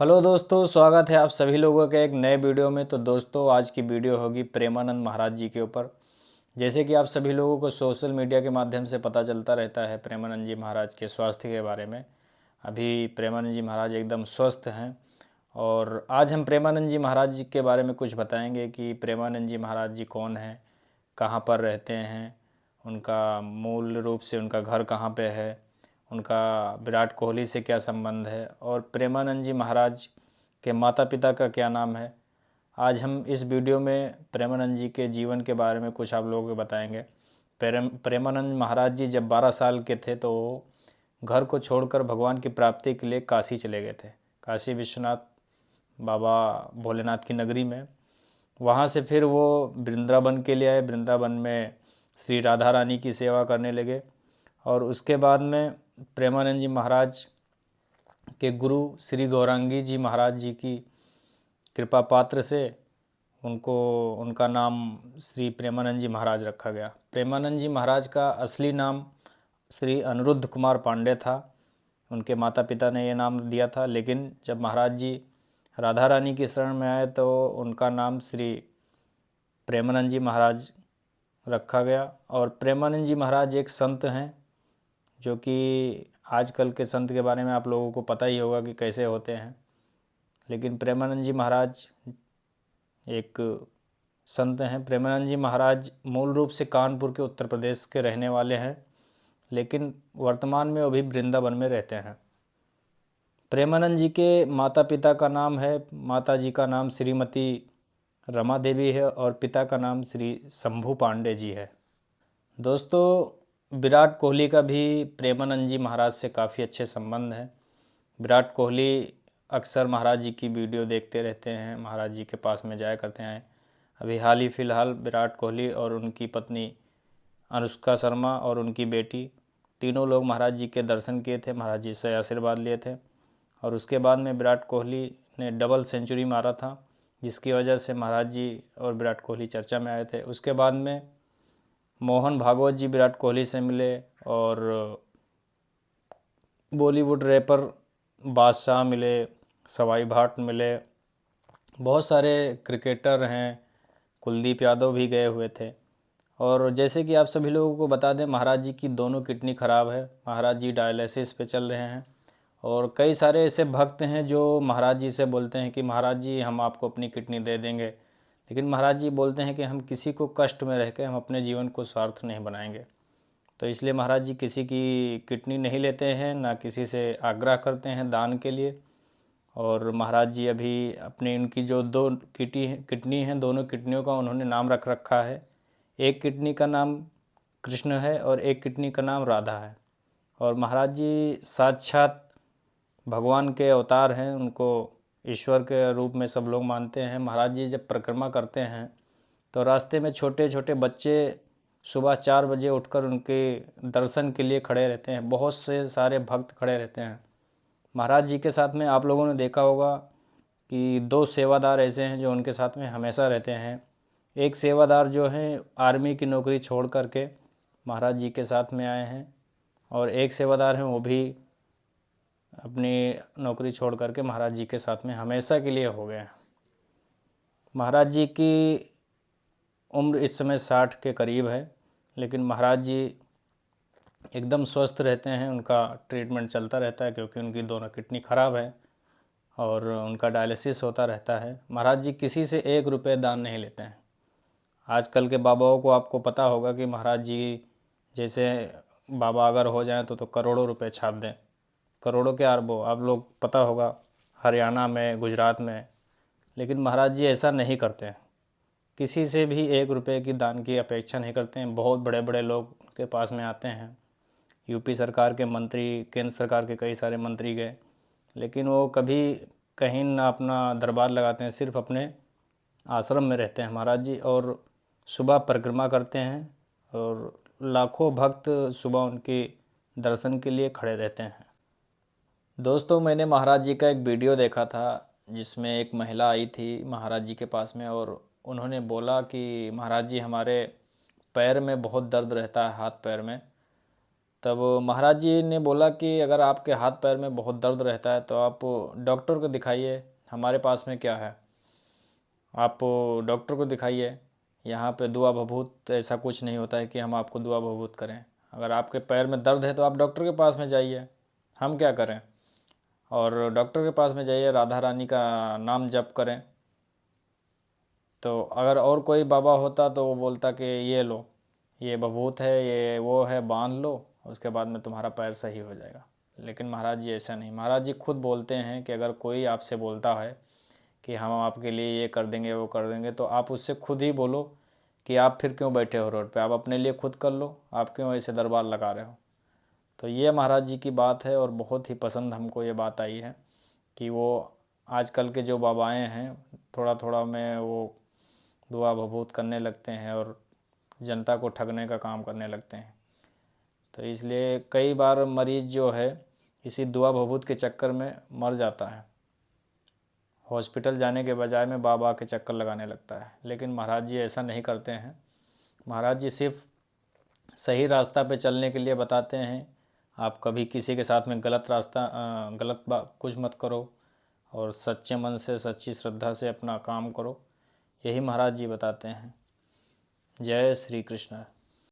Hello दोस्तों, स्वागत है आप सभी लोगों के एक नए वीडियो में। तो दोस्तों, आज की वीडियो होगी प्रेमानंद महाराज जी के ऊपर। जैसे कि आप सभी लोगों को सोशल मीडिया के माध्यम से पता चलता रहता है प्रेमानंद जी महाराज के स्वास्थ्य के बारे में। अभी प्रेमानंद जी महाराज एकदम स्वस्थ हैं। और आज हम प्रेमानंद जी महाराज जी के बारे में कुछ बताएंगे कि प्रेमानंद जी महाराज जी कौन हैं, कहाँ पर रहते हैं, उनका मूल रूप से उनका घर कहाँ पे है, उनका विराट कोहली से क्या संबंध है और प्रेमानंद जी महाराज के माता पिता का क्या नाम है। आज हम इस वीडियो में प्रेमानंद जी के जीवन के बारे में कुछ आप लोगों को बताएंगे। प्रेमानंद महाराज जी जब 12 साल के थे तो वो घर को छोड़कर भगवान की प्राप्ति के लिए काशी चले गए थे। काशी विश्वनाथ बाबा भोलेनाथ की नगरी में। वहाँ से फिर वो वृंदावन के लिए आए। वृंदावन में श्री राधा रानी की सेवा करने लगे और उसके बाद में प्रेमानंद जी महाराज के गुरु श्री गौरांगी जी महाराज जी की कृपा पात्र से उनको उनका नाम श्री प्रेमानंद जी महाराज रखा गया। प्रेमानंद जी महाराज का असली नाम श्री अनिरुद्ध कुमार पांडे था। उनके माता पिता ने ये नाम दिया था, लेकिन जब महाराज जी राधा रानी की शरण में आए तो उनका नाम श्री प्रेमानंद जी महाराज रखा गया। और प्रेमानंद जी महाराज एक संत हैं, जो कि आजकल के संत के बारे में आप लोगों को पता ही होगा कि कैसे होते हैं। लेकिन प्रेमानंद जी महाराज एक संत हैं। प्रेमानंद जी महाराज मूल रूप से कानपुर के उत्तर प्रदेश के रहने वाले हैं, लेकिन वर्तमान में वो भी वृंदावन में रहते हैं। प्रेमानंद जी के माता पिता का नाम है, माता जी का नाम श्रीमती रमा देवी है और पिता का नाम श्री शंभू पांडे जी है। दोस्तों, विराट कोहली का भी प्रेमानंद जी महाराज से काफ़ी अच्छे संबंध हैं। विराट कोहली अक्सर महाराज जी की वीडियो देखते रहते हैं, महाराज जी के पास में जाया करते हैं। अभी हाल ही फ़िलहाल विराट कोहली और उनकी पत्नी अनुष्का शर्मा और उनकी बेटी तीनों लोग महाराज जी के दर्शन किए थे, महाराज जी से आशीर्वाद लिए थे। और उसके बाद में विराट कोहली ने डबल सेंचुरी मारा था, जिसकी वजह से महाराज जी और विराट कोहली चर्चा में आए थे। उसके बाद में मोहन भागवत जी विराट कोहली से मिले और बॉलीवुड रैपर बादशाह मिले, सवाई भाट मिले, बहुत सारे क्रिकेटर हैं, कुलदीप यादव भी गए हुए थे। और जैसे कि आप सभी लोगों को बता दें, महाराज जी की दोनों किडनी ख़राब है, महाराज जी डायलिसिस पे चल रहे हैं। और कई सारे ऐसे भक्त हैं जो महाराज जी से बोलते हैं कि महाराज जी हम आपको अपनी किडनी दे देंगे, लेकिन महाराज जी बोलते हैं कि हम किसी को कष्ट में रह के हम अपने जीवन को स्वार्थ नहीं बनाएंगे। तो इसलिए महाराज जी किसी की किडनी नहीं लेते हैं, ना किसी से आग्रह करते हैं दान के लिए। और महाराज जी अभी अपनी उनकी जो दो किडनी हैं, दोनों किडनियों का उन्होंने नाम रख रखा है। एक किडनी का नाम कृष्ण है और एक किडनी का नाम राधा है। और महाराज जी साक्षात भगवान के अवतार हैं, उनको ईश्वर के रूप में सब लोग मानते हैं। महाराज जी जब परिक्रमा करते हैं तो रास्ते में छोटे छोटे बच्चे सुबह 4 बजे उठकर उनके दर्शन के लिए खड़े रहते हैं। बहुत से सारे भक्त खड़े रहते हैं। महाराज जी के साथ में आप लोगों ने देखा होगा कि 2 सेवादार ऐसे हैं जो उनके साथ में हमेशा रहते हैं। एक सेवादार जो हैं आर्मी की नौकरी छोड़ करके महाराज जी के साथ में आए हैं, और एक सेवादार हैं वो भी अपनी नौकरी छोड़ करके महाराज जी के साथ में हमेशा के लिए हो गए हैं। महाराज जी की उम्र इस समय 60 के करीब है, लेकिन महाराज जी एकदम स्वस्थ रहते हैं। उनका ट्रीटमेंट चलता रहता है क्योंकि उनकी दोनों किडनी ख़राब है और उनका डायलिसिस होता रहता है। महाराज जी किसी से 1 रुपये दान नहीं लेते हैं। आजकल के बाबाओं को आपको पता होगा कि महाराज जी जैसे बाबा अगर हो जाएं तो करोड़ों रुपए छाप दें, करोड़ों के अरबों, आप लोग पता होगा हरियाणा में, गुजरात में। लेकिन महाराज जी ऐसा नहीं करते हैं, किसी से भी 1 रुपये की दान की अपेक्षा नहीं करते हैं। बहुत बड़े बड़े लोग उनके पास में आते हैं, यूपी सरकार के मंत्री, केंद्र सरकार के कई सारे मंत्री गए, लेकिन वो कभी कहीं ना अपना दरबार लगाते हैं, सिर्फ अपने आश्रम में रहते हैं महाराज जी। और सुबह परिक्रमा करते हैं और लाखों भक्त सुबह उनके दर्शन के लिए खड़े रहते हैं। दोस्तों, मैंने महाराज जी का एक वीडियो देखा था जिसमें एक महिला आई थी महाराज जी के पास में और उन्होंने बोला कि महाराज जी हमारे पैर में बहुत दर्द रहता है, हाथ पैर में, तब महाराज जी ने बोला कि अगर आपके हाथ पैर में बहुत दर्द रहता है तो आप डॉक्टर को दिखाइए, हमारे पास में क्या है, आप डॉक्टर को दिखाइए। यहाँ पे दुआ भभूत ऐसा कुछ नहीं होता है कि हम आपको दुआ भभूत करें। अगर आपके पैर में दर्द है तो आप डॉक्टर के पास में जाइए, हम क्या करें। और डॉक्टर के पास में जाइए, राधा रानी का नाम जप करें। तो अगर और कोई बाबा होता तो वो बोलता कि ये लो, ये भभूत है, ये वो है, बांध लो, उसके बाद में तुम्हारा पैर सही हो जाएगा। लेकिन महाराज जी ऐसा नहीं, महाराज जी खुद बोलते हैं कि अगर कोई आपसे बोलता है कि हम आपके लिए ये कर देंगे वो कर देंगे, तो आप उससे खुद ही बोलो कि आप फिर क्यों बैठे हो रोड पे, आप अपने लिए खुद कर लो, आप क्यों ऐसे दरबार लगा रहे हो। तो ये महाराज जी की बात है और बहुत ही पसंद हमको ये बात आई है कि वो आजकल के जो बाबाएं हैं थोड़ा थोड़ा में वो दुआ भभूत करने लगते हैं और जनता को ठगने का काम करने लगते हैं। तो इसलिए कई बार मरीज़ जो है इसी दुआ भभूत के चक्कर में मर जाता है, हॉस्पिटल जाने के बजाय में बाबा के चक्कर लगाने लगता है। लेकिन महाराज जी ऐसा नहीं करते हैं, महाराज जी सिर्फ सही रास्ता पे चलने के लिए बताते हैं। आप कभी किसी के साथ में गलत रास्ता गलत बात कुछ मत करो और सच्चे मन से सच्ची श्रद्धा से अपना काम करो, यही महाराज जी बताते हैं। जय श्री कृष्ण।